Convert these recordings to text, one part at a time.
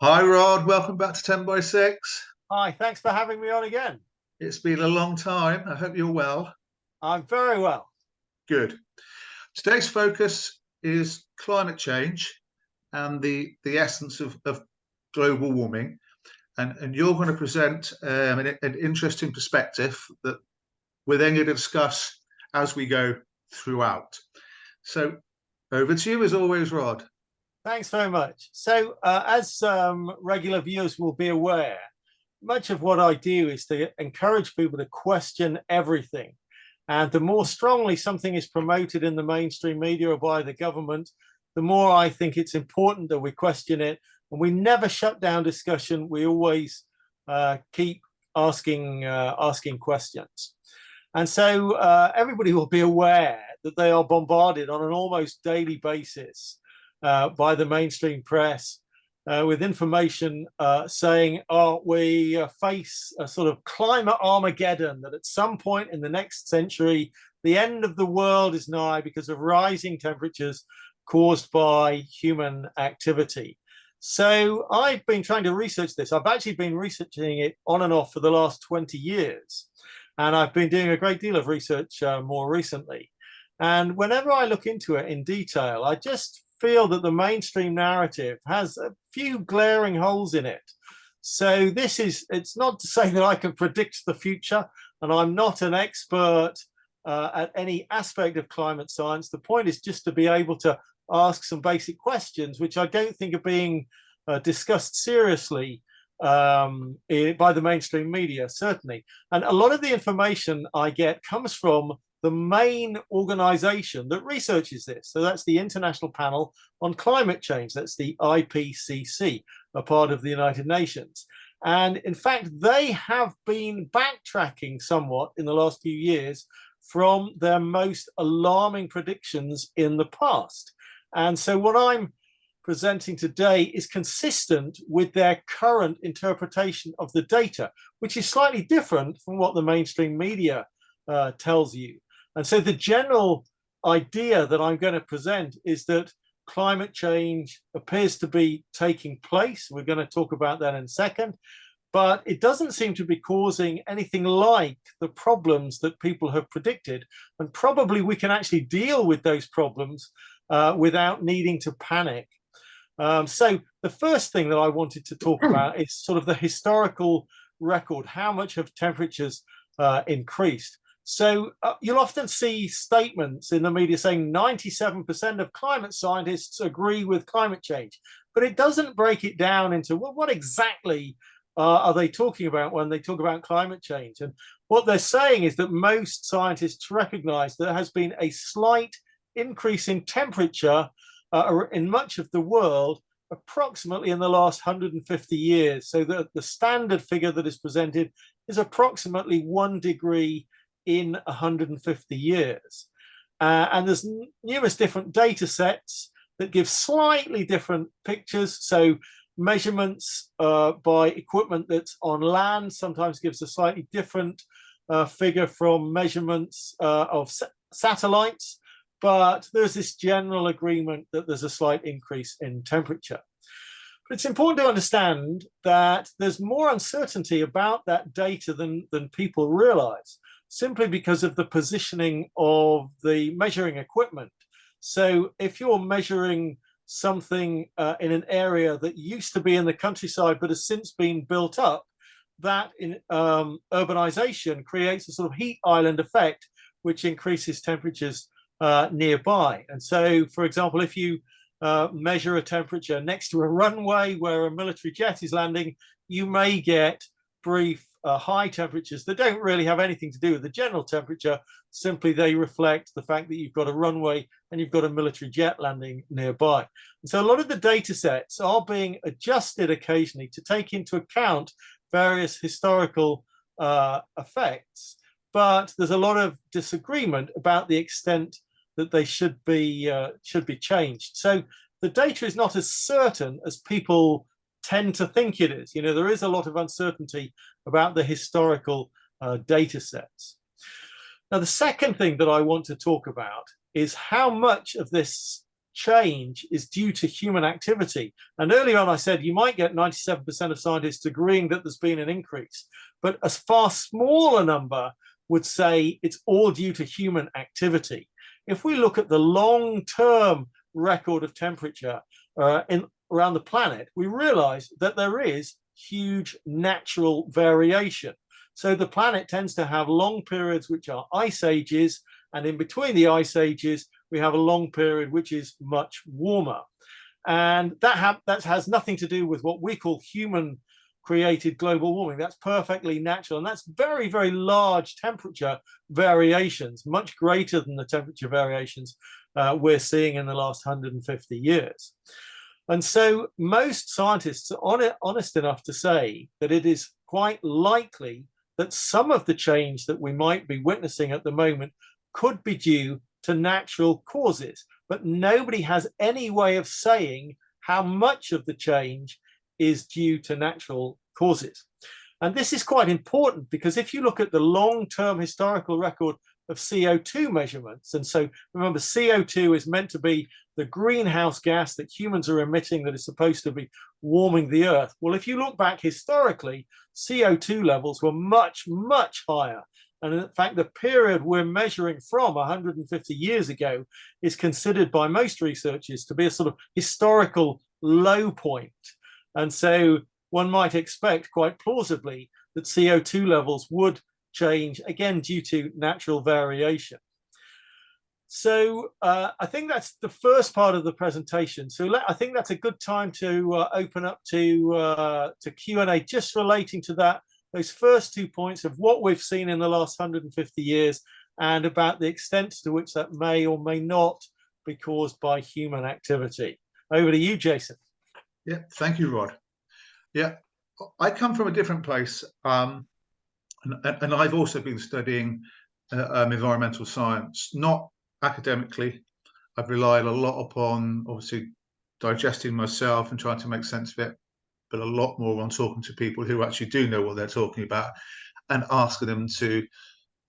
Hi, Rod. Welcome back to 10 by 6. Hi, thanks for having me on again. It's been a long time. I hope you're well. I'm very well. Good. Today's focus is climate change and the essence of global warming. And you're going to present an interesting perspective that we're then going to discuss as we go throughout. So over to you as always, Rod. Thanks very much. So, as regular viewers will be aware, much of what I do is to encourage people to question everything. And the more strongly something is promoted in the mainstream media or by the government, the more I think it's important that we question it. And we never shut down discussion. We always keep asking questions. And so everybody will be aware that they are bombarded on an almost daily basis by the mainstream press with information saying, oh, we face a sort of climate Armageddon, that at some point in the next century, the end of the world is nigh because of rising temperatures caused by human activity. So I've been trying to research this. I've actually been researching it on and off for the last 20 years. And I've been doing a great deal of research more recently. And whenever I look into it in detail, I just feel that the mainstream narrative has a few glaring holes in it. So it's not to say that I can predict the future, and I'm not an expert at any aspect of climate science. The point is just to be able to ask some basic questions, which I don't think are being discussed seriously by the mainstream media, certainly. And a lot of the information I get comes from the main organization that researches this. So that's the International Panel on Climate Change. That's the IPCC, a part of the United Nations. And in fact, they have been backtracking somewhat in the last few years from their most alarming predictions in the past. And so what I'm presenting today is consistent with their current interpretation of the data, which is slightly different from what the mainstream media tells you. And so the general idea that I'm going to present is that climate change appears to be taking place. We're going to talk about that in a second, but it doesn't seem to be causing anything like the problems that people have predicted. And probably we can actually deal with those problems without needing to panic. So the first thing that I wanted to talk about is sort of the historical record. How much have temperatures increased? So you'll often see statements in the media saying 97% of climate scientists agree with climate change, but it doesn't break it down into, well, what exactly are they talking about when they talk about climate change? And what they're saying is that most scientists recognize that there has been a slight increase in temperature in much of the world, approximately in the last 150 years. So the standard figure that is presented is approximately 1 degree in 150 years. And there's numerous different data sets that give slightly different pictures. So measurements by equipment that's on land sometimes gives a slightly different figure from measurements of satellites. But there's this general agreement that there's a slight increase in temperature. But it's important to understand that there's more uncertainty about that data than people realize, simply because of the positioning of the measuring equipment. So if you're measuring something in an area that used to be in the countryside but has since been built up, that urbanization creates a sort of heat island effect, which increases temperatures nearby. And so, for example, if you measure a temperature next to a runway where a military jet is landing, you may get brief high temperatures that don't really have anything to do with the general temperature. Simply they reflect the fact that you've got a runway and you've got a military jet landing nearby. And so a lot of the data sets are being adjusted occasionally to take into account various historical effects, but there's a lot of disagreement about the extent that they should be changed. So the data is not as certain as people tend to think it is. You know, there is a lot of uncertainty about the historical data sets. Now, the second thing that I want to talk about is how much of this change is due to human activity. And earlier on, I said you might get 97% of scientists agreeing that there's been an increase, but a far smaller number would say it's all due to human activity. If we look at the long-term record of temperature around the planet, we realize that there is huge natural variation. So the planet tends to have long periods which are ice ages, and in between the ice ages, we have a long period which is much warmer. And that has nothing to do with what we call human created global warming. That's perfectly natural. And that's very, very large temperature variations, much greater than the temperature variations we're seeing in the last 150 years. And so most scientists are honest enough to say that it is quite likely that some of the change that we might be witnessing at the moment could be due to natural causes, but nobody has any way of saying how much of the change is due to natural causes. And this is quite important because if you look at the long-term historical record of CO2 measurements, and so remember, CO2 is meant to be the greenhouse gas that humans are emitting that is supposed to be warming the earth. Well, if you look back historically, CO2 levels were much, much higher. And in fact, the period we're measuring from 150 years ago is considered by most researchers to be a sort of historical low point. And so one might expect quite plausibly that CO2 levels would change, again, due to natural variation. So I think that's the first part of the presentation. So I think that's a good time to open up to Q&A just relating to that, those first 2 points of what we've seen in the last 150 years and about the extent to which that may or may not be caused by human activity. Over to you, Jason. Yeah, thank you, Rod. Yeah, I come from a different place, and I've also been studying environmental science, not academically. I've relied a lot upon, obviously, digesting myself and trying to make sense of it, but a lot more on talking to people who actually do know what they're talking about and asking them to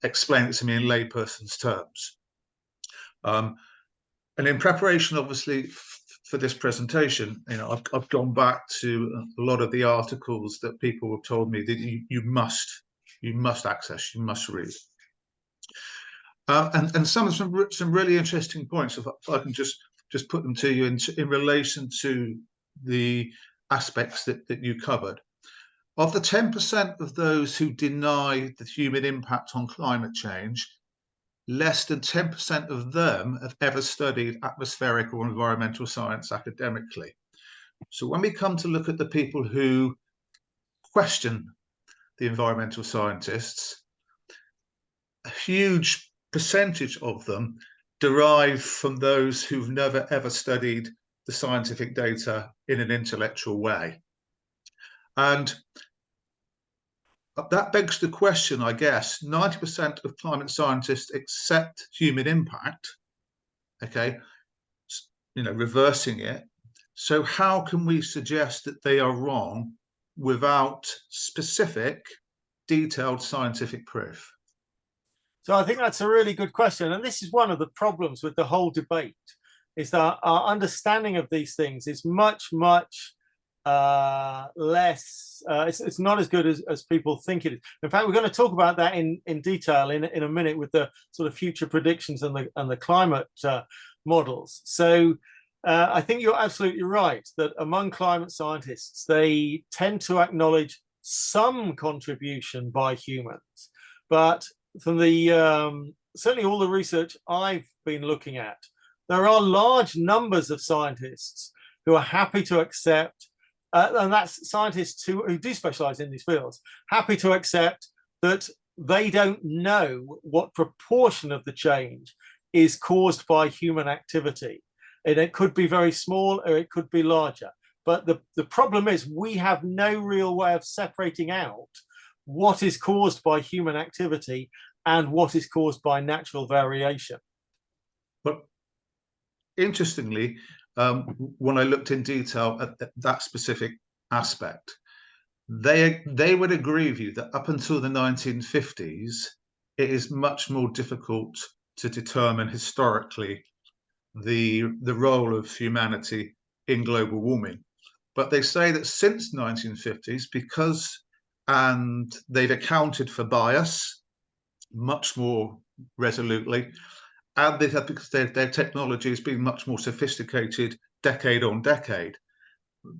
explain it to me in layperson's terms. And in preparation, obviously, for this presentation, I've gone back to a lot of the articles that people have told me that you must access, you must read. And some really interesting points, if I can just put them to you in relation to the aspects that you covered. Of the 10% of those who deny the human impact on climate change, less than 10% of them have ever studied atmospheric or environmental science academically. So when we come to look at the people who question the environmental scientists, a huge percentage of them derive from those who've never ever studied the scientific data in an intellectual way. And that begs the question, I guess, 90% of climate scientists accept human impact, okay, reversing it. So how can we suggest that they are wrong without specific, detailed scientific proof? So I think that's a really good question. And this is one of the problems with the whole debate, is that our understanding of these things is much, much less, it's not as good as people think it is. In fact, we're going to talk about that in detail in a minute with the sort of future predictions and the climate models. So I think you're absolutely right that among climate scientists, they tend to acknowledge some contribution by humans. But from the certainly all the research I've been looking at, there are large numbers of scientists who are happy to accept, and that's scientists who do specialize in these fields, happy to accept that they don't know what proportion of the change is caused by human activity. And it could be very small or it could be larger. But the problem is we have no real way of separating out what is caused by human activity and what is caused by natural variation. But interestingly, when I looked in detail at that specific aspect, they would agree with you that up until the 1950s, it is much more difficult to determine historically the role of humanity in global warming. But they say that since 1950s, and they've accounted for bias much more resolutely, and they have, because their technology has been much more sophisticated decade on decade,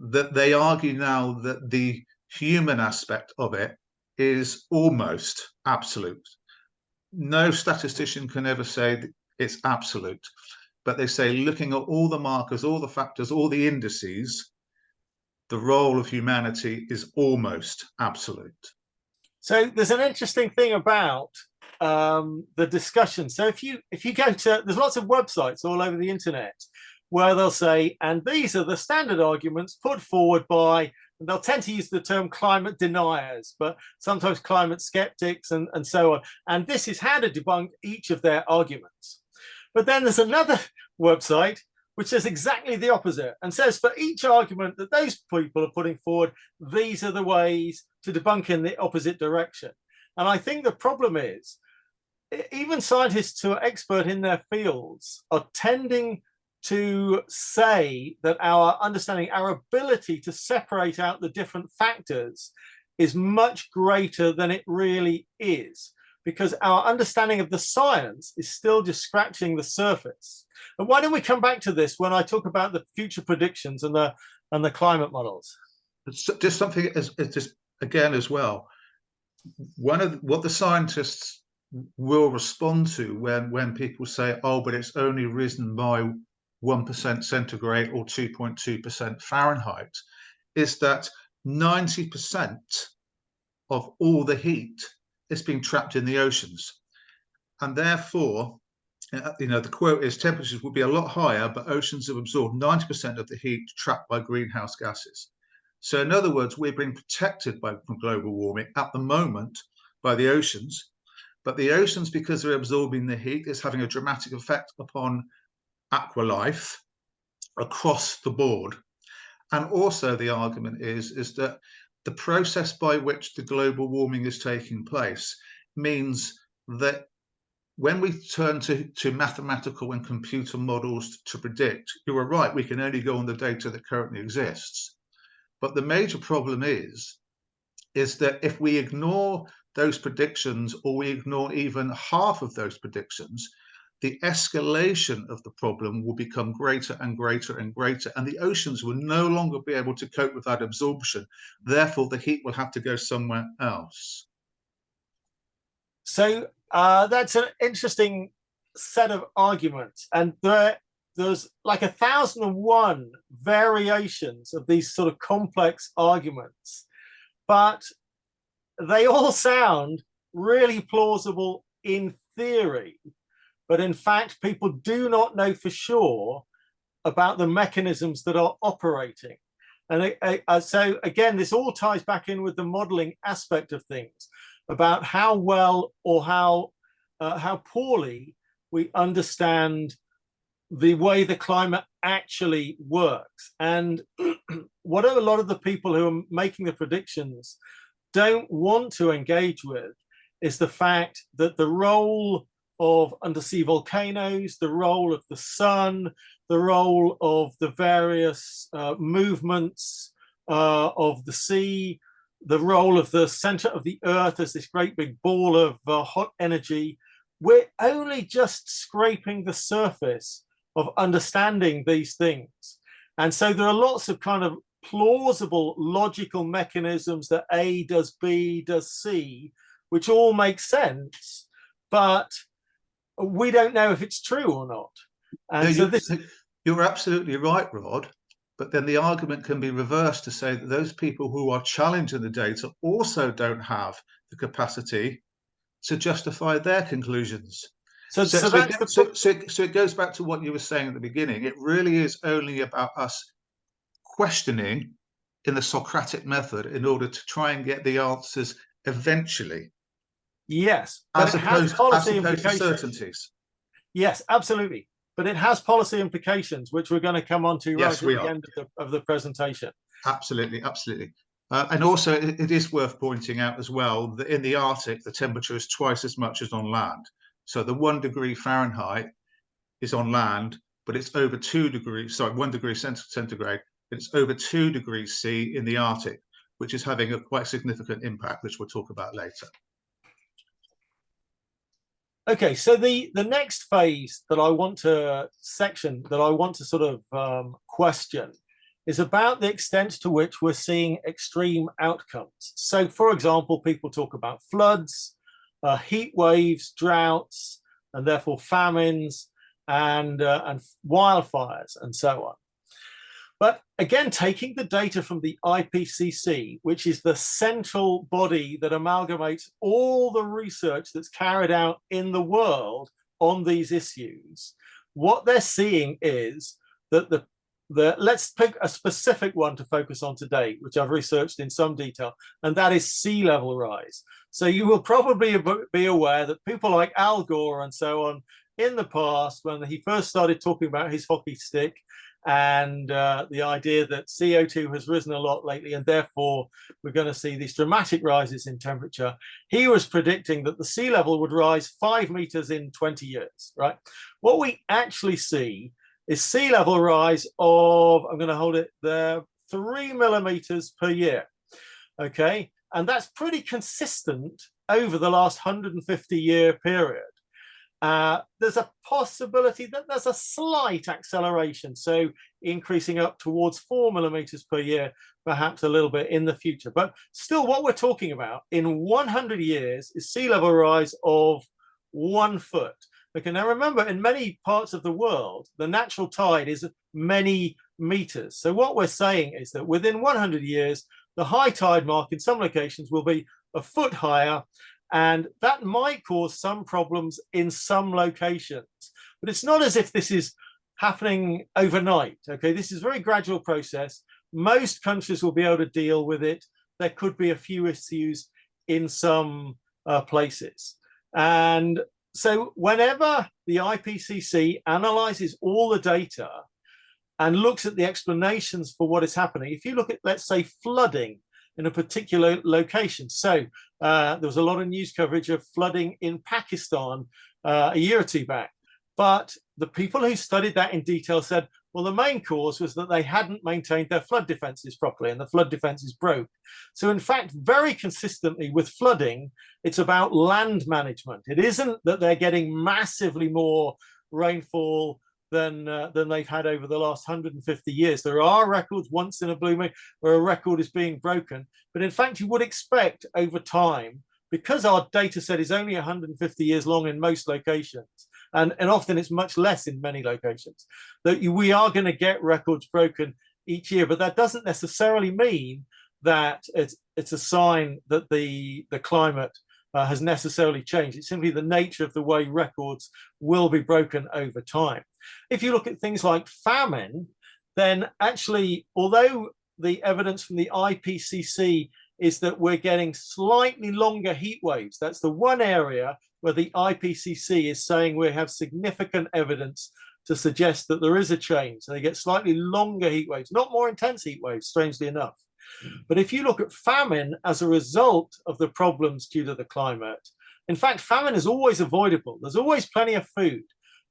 that they argue now that the human aspect of it is almost absolute. No statistician can ever say that it's absolute, but they say looking at all the markers, all the factors, all the indices, the role of humanity is almost absolute. So there's an interesting thing about the discussion. So if you go to, there's lots of websites all over the internet where they'll say, and these are the standard arguments put forward by, and they'll tend to use the term climate deniers, but sometimes climate skeptics and so on. And this is how to debunk each of their arguments. But then there's another website which says exactly the opposite and says for each argument that those people are putting forward, these are the ways to debunk in the opposite direction. And I think the problem is even scientists who are expert in their fields are tending to say that our understanding, our ability to separate out the different factors is much greater than it really is, because our understanding of the science is still just scratching the surface. And why don't we come back to this when I talk about the future predictions and the climate models? Just something just again as well. One of what the scientists will respond to when people say, "Oh, but it's only risen by 1% centigrade or 2.2% Fahrenheit," is that 90% of all the heat is being trapped in the oceans, and therefore, the quote is, temperatures will be a lot higher, but oceans have absorbed 90% of the heat trapped by greenhouse gases. So in other words, we're being protected from global warming at the moment by the oceans, but the oceans, because they're absorbing the heat, is having a dramatic effect upon aqua life across the board. And also the argument is that the process by which the global warming is taking place means that when we turn to mathematical and computer models to predict, you are right, we can only go on the data that currently exists. But the major problem is that if we ignore those predictions, or we ignore even half of those predictions, the escalation of the problem will become greater and greater and greater, and the oceans will no longer be able to cope with that absorption. Therefore, the heat will have to go somewhere else. So that's an interesting set of arguments, and there's like 1,001 variations of these sort of complex arguments, but they all sound really plausible in theory. But in fact, people do not know for sure about the mechanisms that are operating. And so again, this all ties back in with the modeling aspect of things, about how well or how poorly we understand the way the climate actually works. And what a lot of the people who are making the predictions don't want to engage with is the fact that the role of undersea volcanoes, the role of the sun, the role of the various movements of the sea, the role of the center of the earth as this great big ball of hot energy. We're only just scraping the surface of understanding these things. And so there are lots of kind of plausible logical mechanisms that A does B does C, which all make sense, but we don't know if it's true or not. And no, you're absolutely right, Rod. But then the argument can be reversed to say that those people who are challenging the data also don't have the capacity to justify their conclusions. So it goes back to what you were saying at the beginning. It really is only about us questioning in the Socratic method in order to try and get the answers eventually. Yes, as opposed to certainties. Yes, absolutely. But it has policy implications, which we're going to come on to right at the end of the presentation. Absolutely, absolutely. And also, it is worth pointing out as well that in the Arctic, the temperature is twice as much as on land. So the 1 degree Fahrenheit is on land, but it's over 2 degrees, sorry, 1 degree centigrade, it's over 2 degrees C in the Arctic, which is having a quite significant impact, which we'll talk about later. Okay, so the next phase that I want to sort of question is about the extent to which we're seeing extreme outcomes. So, for example, people talk about floods, heat waves, droughts, and therefore famines and wildfires and so on. But again, taking the data from the IPCC, which is the central body that amalgamates all the research that's carried out in the world on these issues, what they're seeing is that let's pick a specific one to focus on today, which I've researched in some detail, and that is sea level rise. So you will probably be aware that people like Al Gore and so on in the past, when he first started talking about his hockey stick, and the idea that CO2 has risen a lot lately, and therefore we're going to see these dramatic rises in temperature. He was predicting that the sea level would rise 5 meters in 20 years, right? What we actually see is sea level rise of, I'm going to hold it there, 3 millimeters per year, okay? And that's pretty consistent over the last 150-year period. There's a possibility that there's a slight acceleration, so increasing up towards 4 millimeters per year, perhaps a little bit in the future. But still, what we're talking about in 100 years is sea level rise of 1 foot. Okay, now remember, in many parts of the world, the natural tide is many meters. So what we're saying is that within 100 years, the high tide mark in some locations will be a foot higher, and that might cause some problems in some locations. But it's not as if this is happening overnight, okay? This is a very gradual process. Most countries will be able to deal with it. There could be a few issues in some places. And so whenever the IPCC analyzes all the data and looks at the explanations for what is happening, if you look at, let's say, flooding in a particular location. So there was a lot of news coverage of flooding in Pakistan a year or two back. But the people who studied that in detail said, well, the main cause was that they hadn't maintained their flood defenses properly, and the flood defenses broke. So in fact, very consistently with flooding, it's about land management. It isn't that they're getting massively more rainfall than they've had over the last 150 years. There are records once in a blue moon where a record is being broken. But in fact, you would expect over time, because our data set is only 150 years long in most locations, and often it's much less in many locations, that we are going to get records broken each year. But that doesn't necessarily mean that it's a sign that the climate has necessarily changed. It's simply the nature of the way records will be broken over time. If you look at things like famine, then actually, although the evidence from the IPCC is that we're getting slightly longer heat waves, that's the one area where the IPCC is saying we have significant evidence to suggest that there is a change. So they get slightly longer heat waves, not more intense heat waves, strangely enough. But if you look at famine as a result of the problems due to the climate, in fact, famine is always avoidable. There's always plenty of food.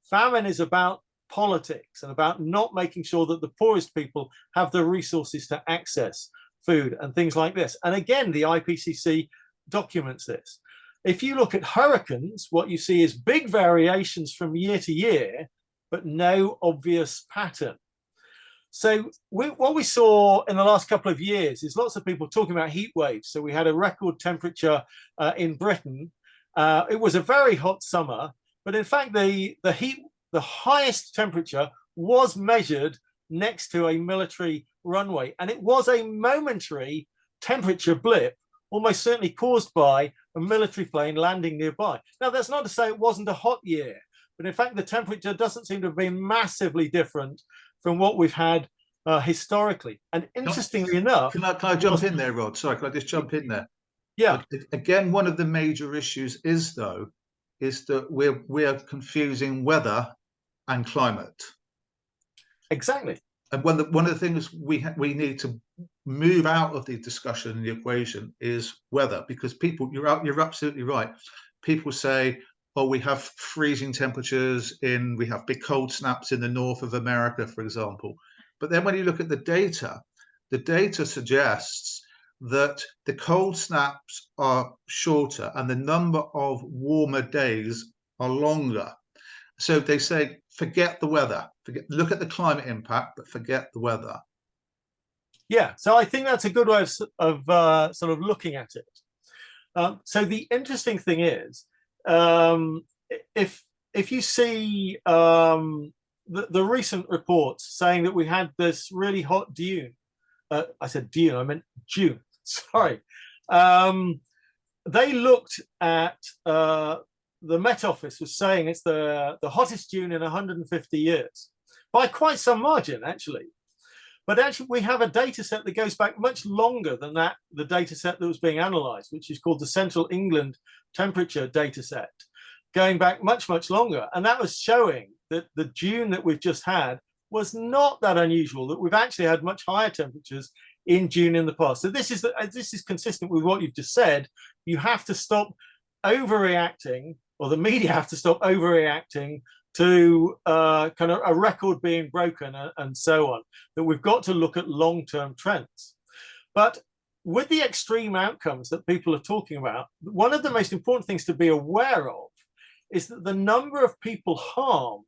Famine is about politics and about not making sure that the poorest people have the resources to access food and things like this. And again, the IPCC documents this. If you look at hurricanes, what you see is big variations from year to year, but no obvious pattern. So what we saw in the last couple of years is lots of people talking about heat waves. So we had a record temperature in Britain. It was a very hot summer, but in fact, the highest temperature was measured next to a military runway. And it was a momentary temperature blip, almost certainly caused by a military plane landing nearby. Now, that's not to say it wasn't a hot year, but in fact, the temperature doesn't seem to have been massively different from what we've had historically. And interestingly enough... Can I jump in there, Rod? Sorry, can I just jump in there? Yeah. Again, one of the major issues is that we're confusing weather and climate. Exactly. And one of the things we need to move out of the discussion and the equation is weather, because people, you're absolutely right. People say, oh, we have freezing temperatures we have big cold snaps in the north of America, for example. But then when you look at the data suggests that the cold snaps are shorter and the number of warmer days are longer. So they say, forget the weather, look at the climate impact, but forget the weather. Yeah, so I think that's a good way of sort of looking at it. So the interesting thing is, if you see the recent reports saying that we had this really hot June, I said June, I meant June. Sorry. They looked at the Met Office was saying it's the hottest June in 150 years by quite some margin, actually. But actually, we have a data set that goes back much longer than that, the data set that was being analysed, which is called the Central England Temperature Data Set, going back much, much longer. And that was showing that the June that we've just had was not that unusual, that we've actually had much higher temperatures in June in the past. So this is consistent with what you've just said. You have to stop overreacting, or the media have to stop overreacting to kind of a record being broken and so on, that we've got to look at long-term trends. But with the extreme outcomes that people are talking about, one of the most important things to be aware of is that the number of people harmed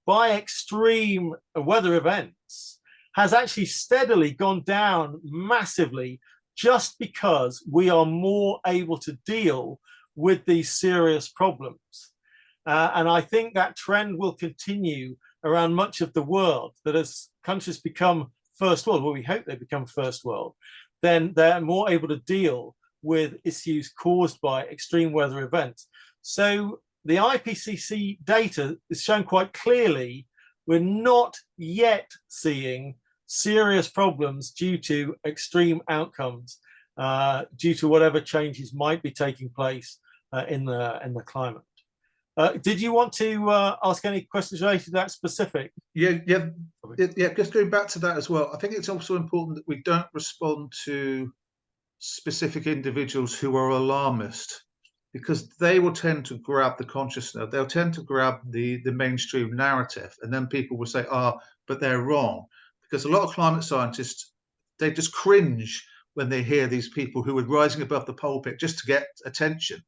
by extreme weather events has actually steadily gone down massively, just because we are more able to deal with these serious problems. And I think that trend will continue around much of the world, that as countries become first world, well, we hope they become first world, then they're more able to deal with issues caused by extreme weather events. So the IPCC data is shown quite clearly we're not yet seeing serious problems due to extreme outcomes, due to whatever changes might be taking place in the climate. Did you want to ask any questions related to that specific? Yeah. Just going back to that as well, I think it's also important that we don't respond to specific individuals who are alarmist, because they will tend to grab the consciousness. They'll tend to grab the mainstream narrative, and then people will say, but they're wrong. Because a lot of climate scientists, they just cringe when they hear these people who are rising above the pulpit just to get attention,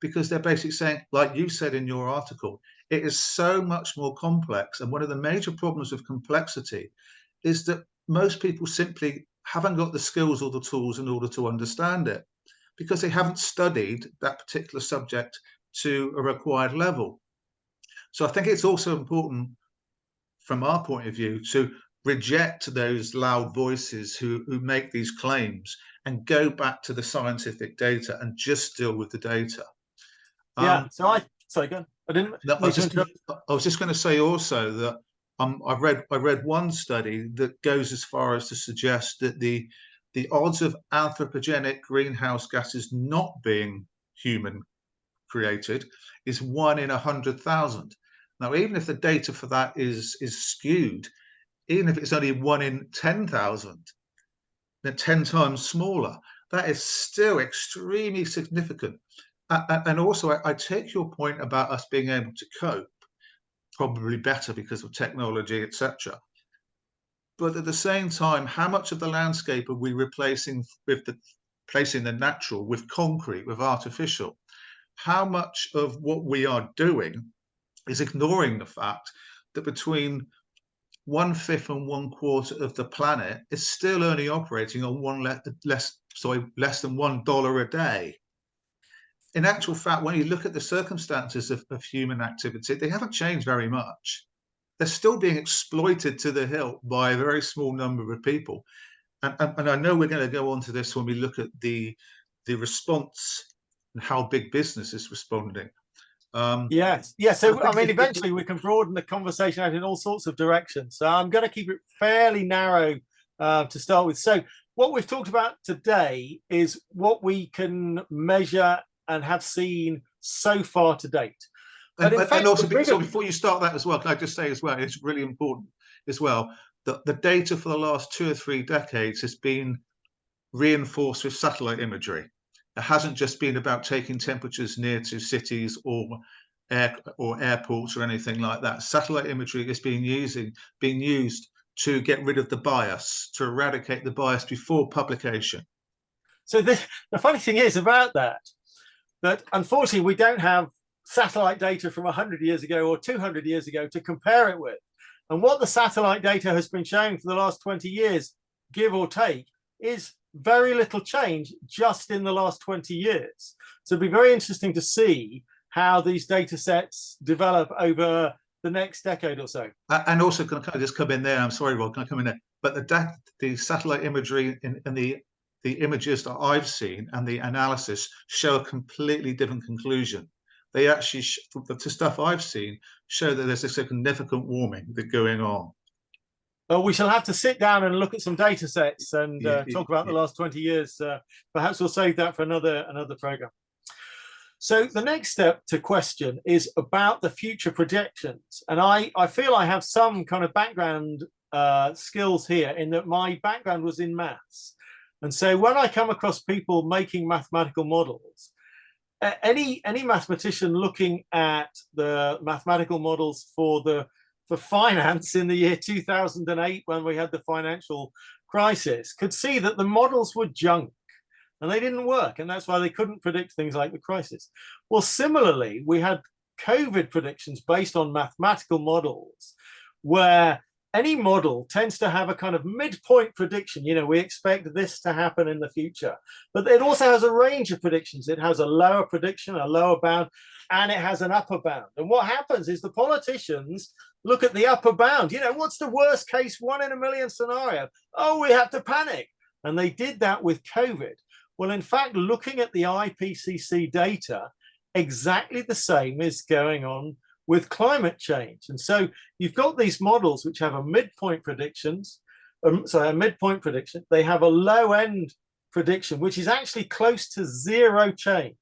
because they're basically saying, like you said in your article, it is so much more complex. And one of the major problems with complexity is that most people simply haven't got the skills or the tools in order to understand it, because they haven't studied that particular subject to a required level. So I think it's also important from our point of view to reject those loud voices who make these claims and go back to the scientific data and just deal with the data. Yeah. Sorry, go on. I was just going to say also that I read one study that goes as far as to suggest that the odds of anthropogenic greenhouse gases not being human created is 1 in 100,000. Now, even if the data for that is skewed, even if it's only 1 in 10,000, then 10 times smaller, that is still extremely significant. And also, I take your point about us being able to cope probably better because of technology, etc. But at the same time, how much of the landscape are we replacing placing the natural with concrete, with artificial? How much of what we are doing is ignoring the fact that between 1/5 and 1/4 of the planet is still only operating on less than $1 a day? In actual fact, when you look at the circumstances of human activity, they haven't changed very much. They're still being exploited to the hilt by a very small number of people. And I know we're going to go on to this when we look at the response and how big business is responding. Yes. So I mean, eventually we can broaden the conversation out in all sorts of directions. So I'm going to keep it fairly narrow to start with. So what we've talked about today is what we can measure and have seen so far to date. But and also, before you start that as well, can I just say as well, it's really important as well that the data for the last 2 or 3 decades has been reinforced with satellite imagery. It hasn't just been about taking temperatures near to cities or airports or anything like that. Satellite imagery is being used to get rid of the bias, to eradicate the bias before publication. So the funny thing is about that unfortunately we don't have satellite data from 100 years ago or 200 years ago to compare it with. And what the satellite data has been showing for the last 20 years, give or take, is very little change just in the last 20 years. So it'll be very interesting to see how these data sets develop over the next decade or so. And also, can I just come in there? I'm sorry, Rod, can I come in there? But the satellite imagery and the images that I've seen and the analysis show a completely different conclusion. They actually, the stuff I've seen, show that there's a significant warming that's going on. Well, we shall have to sit down and look at some data sets and talk about the last 20 years. Perhaps we'll save that for another program. So the next step to question is about the future projections. And I feel I have some kind of background skills here, in that my background was in maths. And so when I come across people making mathematical models, any mathematician looking at the mathematical models for finance in the year 2008, when we had the financial crisis, could see that the models were junk and they didn't work. And that's why they couldn't predict things like the crisis. Well, similarly, we had COVID predictions based on mathematical models, where any model tends to have a kind of midpoint prediction. You know, we expect this to happen in the future, but it also has a range of predictions. It has a lower prediction, a lower bound, and it has an upper bound. And what happens is the politicians look at the upper bound. You know, what's the worst case 1 in a million scenario? Oh, we have to panic. And they did that with COVID. Well, in fact, looking at the IPCC data, exactly the same is going on with climate change. And so you've got these models which have a midpoint prediction. They have a low end prediction, which is actually close to zero change.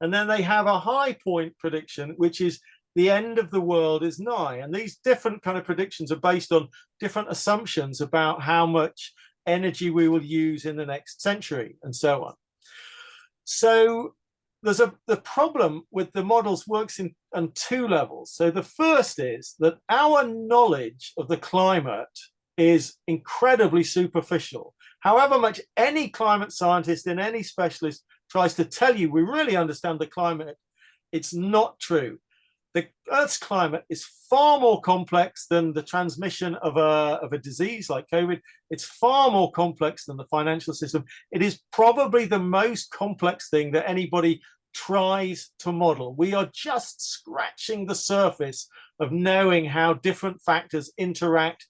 And then they have a high point prediction, which is the end of the world is nigh. And these different kind of predictions are based on different assumptions about how much energy we will use in the next century and so on. So the problem with the models works on two levels. So the first is that our knowledge of the climate is incredibly superficial. However much any climate scientist and any specialist tries to tell you we really understand the climate, it's not true. The Earth's climate is far more complex than the transmission of a disease like COVID. It's far more complex than the financial system. It is probably the most complex thing that anybody tries to model. We are just scratching the surface of knowing how different factors interact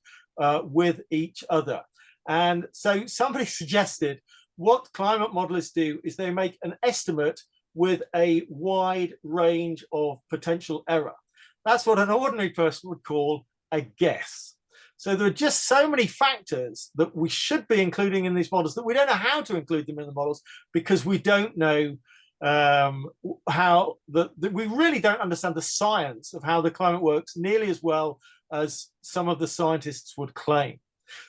with each other. And so somebody suggested what climate modelists do is they make an estimate with a wide range of potential error. That's what an ordinary person would call a guess. So there are just so many factors that we should be including in these models that we don't know how to include them in the models, because we don't know we really don't understand the science of how the climate works nearly as well as some of the scientists would claim.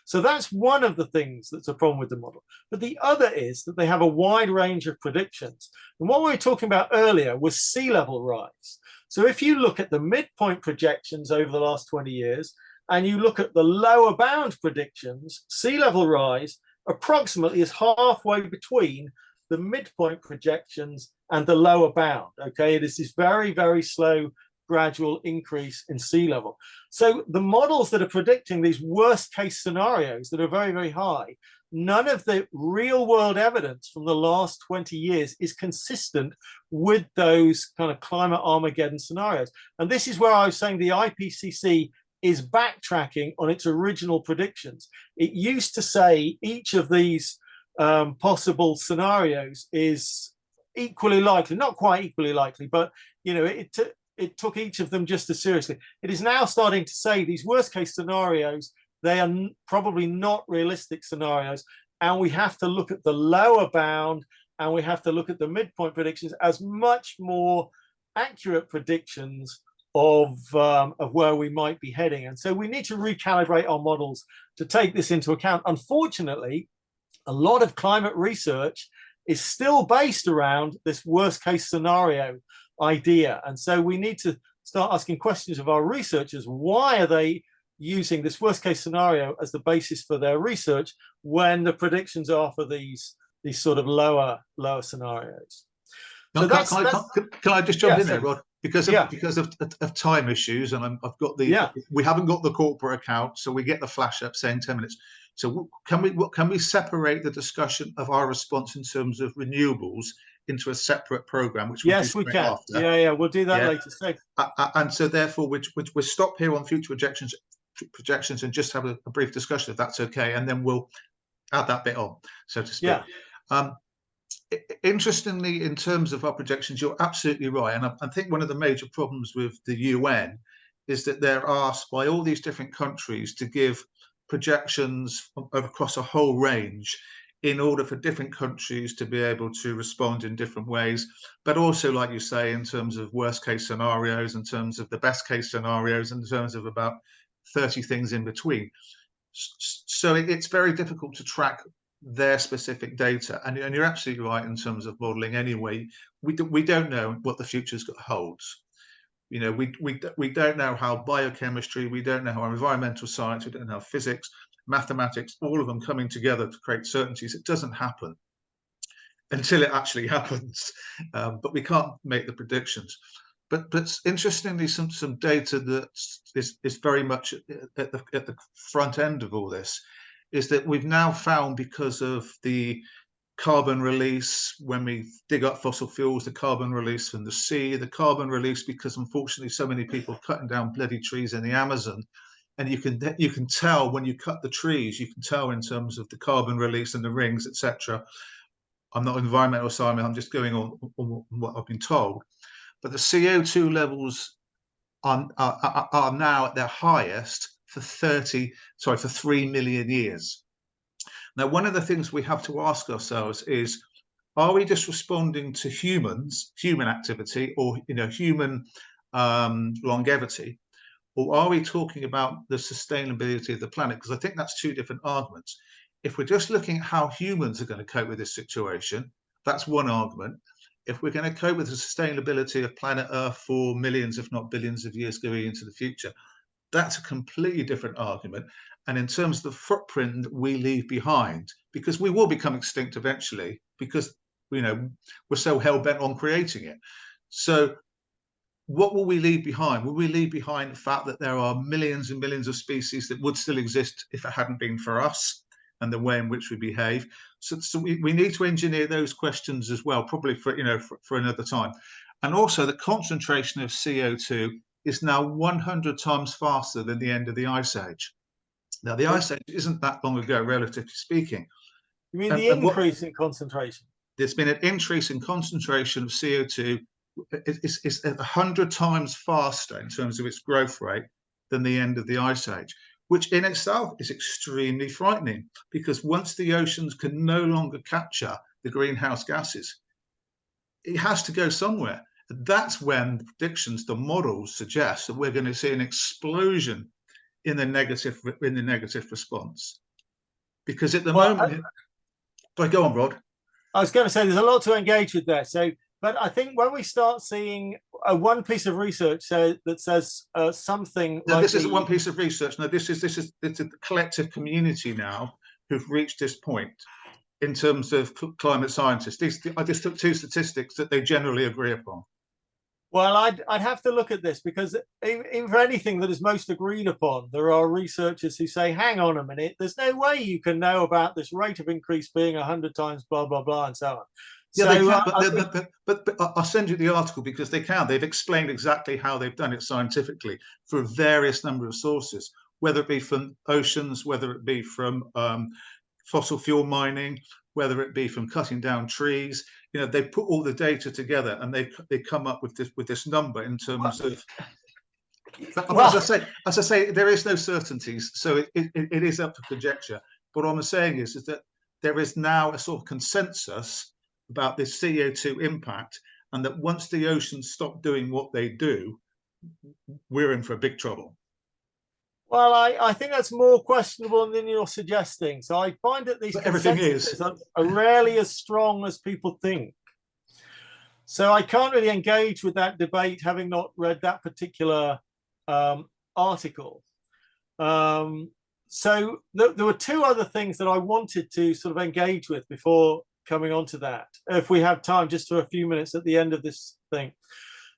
So that's one of the things that's a problem with the model. But the other is that they have a wide range of predictions. And what we were talking about earlier was sea level rise. So if you look at the midpoint projections over the last 20 years, and you look at the lower bound predictions, sea level rise approximately is halfway between the midpoint projections and the lower bound. Okay, it is this very, very slow gradual increase in sea level. So the models that are predicting these worst case scenarios that are very, very high, none of the real world evidence from the last 20 years is consistent with those kind of climate Armageddon scenarios. And this is where I was saying the IPCC is backtracking on its original predictions. It used to say each of these possible scenarios is equally likely, not quite equally likely, but you know, it took each of them just as seriously. It is now starting to say these worst case scenarios, they are probably not realistic scenarios. And we have to look at the lower bound and we have to look at the midpoint predictions as much more accurate predictions of where we might be heading. And so we need to recalibrate our models to take this into account. Unfortunately, a lot of climate research is still based around this worst case scenario idea. And so we need to start asking questions of our researchers. Why are they using this worst case scenario as the basis for their research when the predictions are for these sort of lower scenarios? So can I just jump in there, Rod? Because of time issues, and I've got we haven't got the corporate account, so we get the flash up saying 10 minutes. So can we separate the discussion of our response in terms of renewables into a separate program, which we'll do straight after? Yeah, we'll do that later. So, and so therefore, we'll stop here on future projections and just have a brief discussion, if that's okay, and then we'll add that bit on, so to speak. Interestingly, in terms of our projections, you're absolutely right. And I think one of the major problems with the UN is that they're asked by all these different countries to give projections across a whole range in order for different countries to be able to respond in different ways. But also, like you say, in terms of worst case scenarios, in terms of the best case scenarios, in terms of about 30 things in between. So it's very difficult to track their specific data, and you're absolutely right in terms of modeling. Anyway, we don't know what the future holds. You know, we don't know how biochemistry, we don't know how environmental science, we don't know how physics, mathematics, all of them coming together to create certainties. It doesn't happen until it actually happens, but we can't make the predictions. But interestingly, some data that is very much at the front end of all this is that we've now found, because of the carbon release when we dig up fossil fuels, the carbon release from the sea, the carbon release because unfortunately so many people are cutting down bloody trees in the Amazon, and you can tell when you cut the trees, you can tell in terms of the carbon release and the rings, etc. I'm not an environmental scientist, I'm just going on what I've been told. But the CO2 levels are now at their highest for 3 million years. Now, one of the things we have to ask ourselves is, are we just responding to human activity, or human longevity, or are we talking about the sustainability of the planet? Because I think that's two different arguments. If we're just looking at how humans are going to cope with this situation, that's one argument. If we're going to cope with the sustainability of planet Earth for millions, if not billions of years going into the future, that's a completely different argument. And in terms of the footprint we leave behind, because we will become extinct eventually, because we're so hell-bent on creating it. So what will we leave behind? Will we leave behind the fact that there are millions and millions of species that would still exist if it hadn't been for us and the way in which we behave? So we need to engineer those questions as well, probably for another time. And also, the concentration of CO2 is now 100 times faster than the end of the Ice Age. Now, the Ice Age isn't that long ago, relatively speaking. You mean the increase in concentration? There's been an increase in concentration of CO2. It's 100 times faster in terms of its growth rate than the end of the Ice Age, which in itself is extremely frightening, because once the oceans can no longer capture the greenhouse gases, it has to go somewhere. That's when the predictions, the models suggest that we're going to see an explosion in the negative response. Because at the moment, go on, Rod. I was going to say there's a lot to engage with there. So, but I think when we start seeing one piece of research that says something. No, this isn't one piece of research. No, it's a collective community now who've reached this point in terms of climate scientists. I just took two statistics that they generally agree upon. Well, I'd have to look at this, because even for anything that is most agreed upon, there are researchers who say, hang on a minute, there's no way you can know about this rate of increase being 100 times blah, blah, blah, and so on. Yeah, so, they can, but I'll send you the article, because they can. They've explained exactly how they've done it scientifically for a various number of sources, whether it be from oceans, whether it be from fossil fuel mining, whether it be from cutting down trees. They put all the data together and they come up with this number in terms of. As I say, there is no certainties, so it is up to conjecture. But what I'm saying is that there is now a sort of consensus about this CO2 impact, and that once the oceans stop doing what they do, we're in for big trouble. Well, I think that's more questionable than you're suggesting. So I find that these consensuses are rarely as strong as people think. So I can't really engage with that debate, having not read that particular article. So there were two other things that I wanted to sort of engage with before coming on to that, if we have time, just for a few minutes at the end of this thing.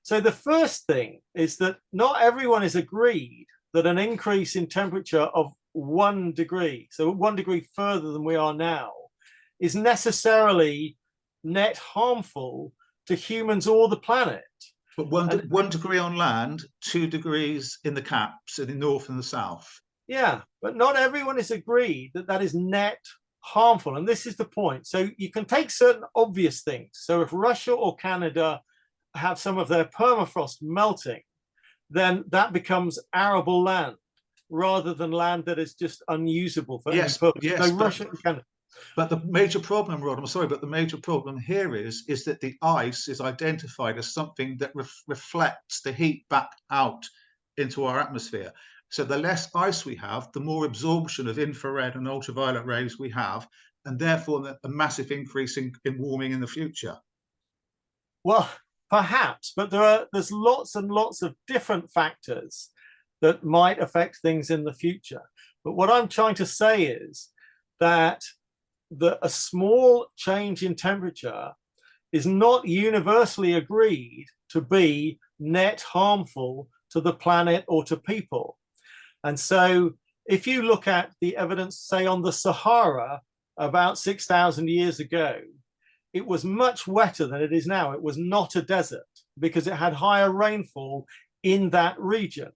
So the first thing is that not everyone is agreed that an increase in temperature of 1 degree, so 1 degree further than we are now, is necessarily net harmful to humans or the planet. But one degree on land, 2 degrees in the caps, in the north and the south. Yeah, but not everyone is agreed that that is net harmful. And this is the point. So you can take certain obvious things. So if Russia or Canada have some of their permafrost melting, then that becomes arable land rather than land that is just unusable for any purpose. Yes, so Russia and Canada. But the major problem, Rod, I'm sorry, but the major problem here is that the ice is identified as something that reflects the heat back out into our atmosphere. So the less ice we have, the more absorption of infrared and ultraviolet rays we have, and therefore a massive increase in warming in the future. Well, perhaps, but there's lots and lots of different factors that might affect things in the future. But what I'm trying to say is that a small change in temperature is not universally agreed to be net harmful to the planet or to people. And so if you look at the evidence, say, on the Sahara about 6,000 years ago, it was much wetter than it is now. It was not a desert because it had higher rainfall in that region.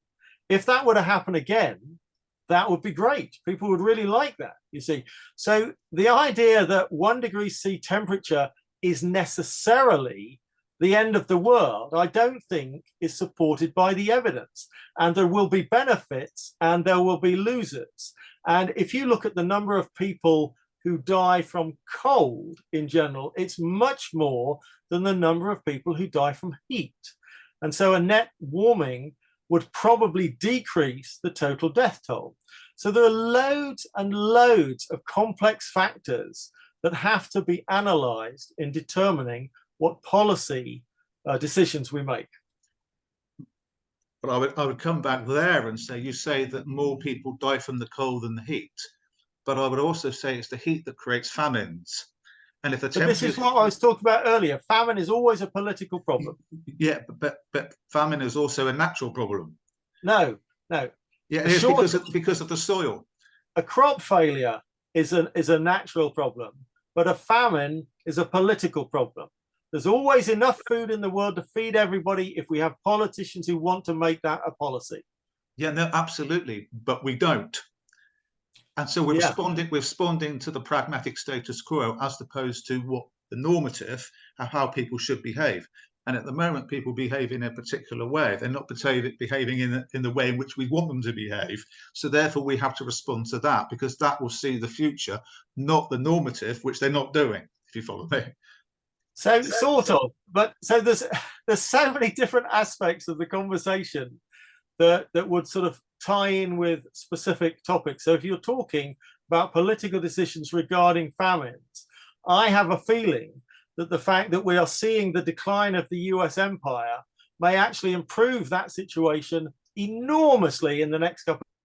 If that were to happen again, that would be great. People would really like that, you see. So the idea that 1 degree C temperature is necessarily the end of the world, I don't think is supported by the evidence. And there will be benefits and there will be losers. And if you look at the number of people who die from cold in general, it's much more than the number of people who die from heat. And so a net warming would probably decrease the total death toll. So there are loads and loads of complex factors that have to be analyzed in determining what policy decisions we make. But I would come back there and say, you say that more people die from the cold than the heat. But I would also say it's the heat that creates famines. And if the temperature... But this is what I was talking about earlier. Famine is always a political problem. Yeah, but famine is also a natural problem. No. Yeah, it is because of the soil. A crop failure is a natural problem, but a famine is a political problem. There's always enough food in the world to feed everybody if we have politicians who want to make that a policy. Yeah, no, absolutely, but we don't. And so we're responding to the pragmatic status quo as opposed to what the normative of how people should behave. And at the moment, people behave in a particular way. They're not behaving in the way in which we want them to behave. So therefore, we have to respond to that because that will see the future, not the normative, which they're not doing, if you follow me. So sort of, but so there's so many different aspects of the conversation that would sort of tie in with specific topics. So if you're talking about political decisions regarding famines, I have a feeling that the fact that we are seeing the decline of the US empire may actually improve that situation enormously in the next couple